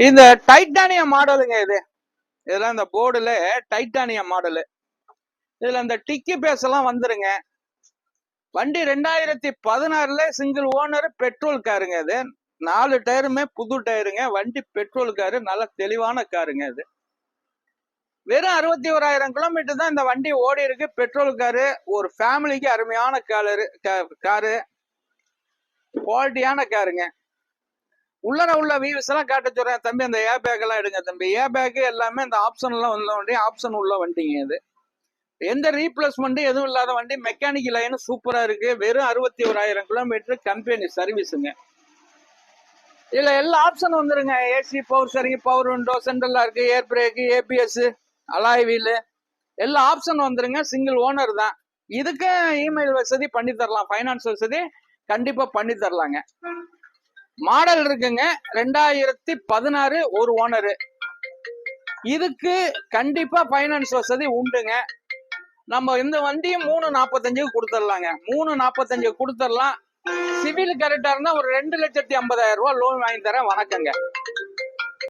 இந்த டைட்டானியம் மாடலுங்க இதெல்லாம் இந்த போர்டுல டைட்டானியம் மாடலு. இதுல இந்த டிக்கி பேஸ் எல்லாம் வந்துருங்க. வண்டி 2016 சிங்கிள் ஓனர் பெட்ரோல் காருங்க. இது 4 டயருமே புது டயருங்க. வண்டி பெட்ரோல் காரு, நல்ல தெளிவான காருங்க. இது வெறும் 61,000 கிலோமீட்டர் தான் இந்த வண்டி ஓடி இருக்கு. பெட்ரோல் காரு, ஒரு ஃபேமிலிக்கு அருமையான காரு, குவாலிட்டியான காருங்க. உள்ளர உள்ள வியூஸ் எல்லாம் காட்ட சொல்றேன் தம்பி. அந்த ஏர் பேக் எல்லாம் எடுங்க தம்பி. ஏர் பேக் எல்லாமே இந்த ஆப்ஷன் எல்லாம் உள்ள வண்டி, ஆப்ஷன் உள்ள வண்டிங்க. இது எந்த ரீப்ளேஸ்மெண்ட் எதுவும் இல்லாத வண்டி. மெக்கானிக் லைன் சூப்பரா இருக்கு. வெறும் 61,000 கிலோமீட்டர் கம்பெனி சர்வீஸுங்க. இதுல எல்லா ஆப்ஷன் வந்துருங்க. AC, power steering, power window, சென்ட்ரலா இருக்கு, air brake, ABS, alloy wheel, எல்லா ஆப்ஷன் வந்துருங்க. சிங்கிள் ஓனர் தான். இதுக்கு இமெயில் வசதி பண்ணி தரலாம், பைனான்ஸ் வசதி கண்டிப்பா பண்ணி தரலாங்க. மாடல் இருக்குங்க 2016, ஒரு ஓனரு. இதுக்கு கண்டிப்பா பைனான்ஸ் வசதி உண்டுங்க. நம்ம இந்த வண்டியும் 3,45 கொடுத்துடலாங்க. 3,45 கொடுத்துடலாம். சிவில் கரெக்டா இருந்தா ஒரு 2,50,000 ரூபாய் லோன் வாங்கி தரேன். வணக்கங்க.